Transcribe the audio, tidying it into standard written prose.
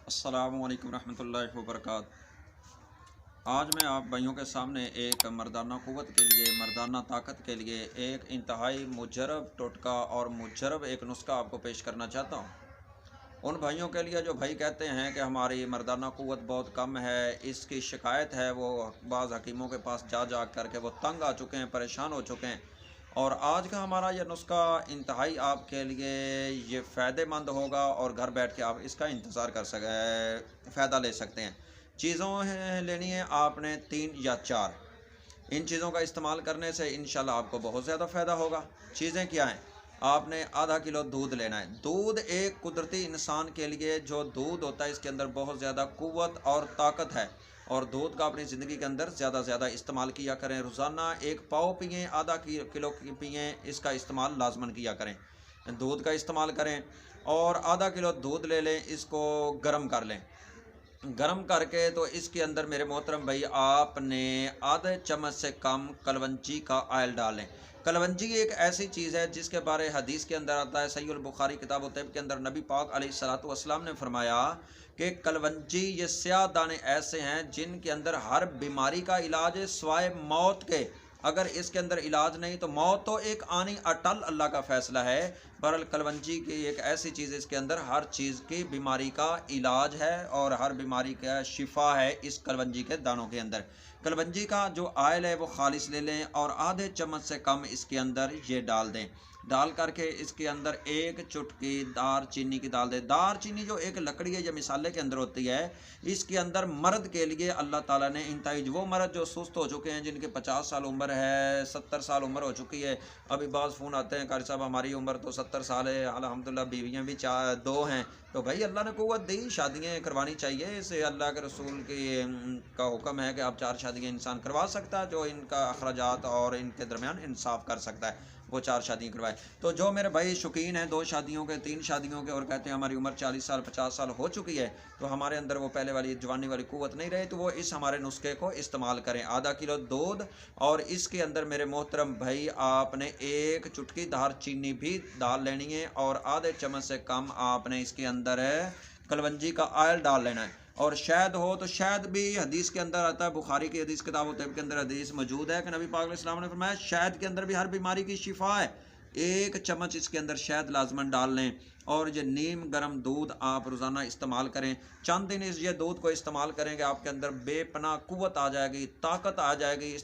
अस्सलामुअलैकुम रहमतुल्लाहि व बरकातहू। आज मैं आप भाइयों के सामने एक मर्दाना क़ुव्वत के लिए, मर्दाना ताकत के लिए एक इंतहाई मुजरब टोटका और मुजरब एक नुस्खा आपको पेश करना चाहता हूँ। उन भाइयों के लिए जो भाई कहते हैं कि हमारी मर्दाना क़ुव्वत बहुत कम है, इसकी शिकायत है, वो बाज़ हकीमों के पास जा जा कर के वो तंग आ चुके हैं, परेशान हो चुके हैं। और आज का हमारा यह नुस्खा इंतहाई आपके लिए ये फ़ायदेमंद होगा और घर बैठ के आप इसका इंतज़ार कर फ़ायदा ले सकते हैं। चीज़ों लेनी है आपने 3 या 4। इन चीज़ों का इस्तेमाल करने से इंशाल्लाह आपको बहुत ज़्यादा फ़ायदा होगा। चीज़ें क्या हैं? आपने आधा किलो दूध लेना है। दूध एक कुदरती इंसान के लिए जो दूध होता है इसके अंदर बहुत ज़्यादा क़ुव्वत और ताकत है, और दूध का अपनी ज़िंदगी के अंदर ज़्यादा से ज़्यादा इस्तेमाल किया करें। रोज़ाना 1 पाव पिएँ, आधा किलो पिएँ, इसका इस्तेमाल लाजमन किया करें। दूध का इस्तेमाल करें और आधा किलो दूध ले लें, इसको गर्म कर लें। गरम करके तो इसके अंदर मेरे मोहतरम भाई आपने आधे चम्मच से कम कलवंजी का ऑयल डालें। कलवंजी एक ऐसी चीज़ है जिसके बारे हदीस के अंदर आता है, सहीह बुखारी किताब तैब के अंदर नबी पाक अलैहिस्सलातु वस्सलाम ने फरमाया कि कलवंजी ये स्याह दाने ऐसे हैं जिनके अंदर हर बीमारी का इलाज है सिवाय मौत के। अगर इसके अंदर इलाज नहीं तो मौत तो एक आनी अटल, अल्लाह का फ़ैसला है। बहरहाल कलवंजी की एक ऐसी चीज़ है, इसके अंदर हर चीज़ की बीमारी का इलाज है और हर बीमारी का शिफा है इस कलवंजी के दानों के अंदर। कलवंजी का जो ऑयल है वो खालिश ले लें और आधे चम्मच से कम इसके अंदर ये डाल दें। डाल करके इसके अंदर 1 चुटकी दार चीनी की डाल दें। दार चीनी जो एक लकड़ी है, ये मिसाले के अंदर होती है। इसके अंदर मर्द के लिए अल्लाह ताला ने इंतहाई, वो मर्द जो सुस्त हो चुके हैं, जिनके 50 साल उम्र है, 70 साल उम्र हो चुकी है। अभी बाज़ फ़ोन आते हैं, कारी साहब हमारी उम्र तो 70 साल है, अल्हम्दुलिल्लाह बीवियाँ भी 2 हैं। तो भाई अल्लाह ने क़ुव्वत दी, शादियाँ करवानी चाहिए। इसे अल्लाह के रसूल का हुक्म है कि आप 4 शादियाँ इंसान करवा सकता है, जो इनका अखराजात और इनके दरमियान इंसाफ कर सकता है, वो 4 शादियाँ करवाए। तो जो मेरे भाई शौकीन हैं 2 शादियों के, 3 शादियों के, और कहते हैं हमारी उम्र 40 साल 50 साल हो चुकी है, तो हमारे अंदर वो पहले वाली जवानी वाली क़ुव्वत नहीं रही, तो वो इस हमारे नुस्खे को इस्तेमाल करें। आधा किलो दूध और इसके अंदर मेरे मोहतरम भाई आपने 1 चुटकी दार चीनी भी डाल लेनी है और आधे चम्मच से कम आपने इसके अंदर कलवंजी का ऑयल डाल लेना है। और शहद हो तो शहद भी हदीस के अंदर आता है, बुखारी की हदीस किताब तैब के अंदर हदीस मौजूद है कि नबी पाक अलैहिस्सलाम ने फरमाया शहद के अंदर भी हर बीमारी की शिफा है। 1 चम्मच इसके अंदर शहद लाजमन डाल लें और ये नीम गर्म दूध आप रोज़ाना इस्तेमाल करें। चंद दिन इस ये दूध को इस्तेमाल करेंगे, आपके अंदर बेपनाह क़ुव्वत आ जाएगी, ताकत आ जाएगी। इस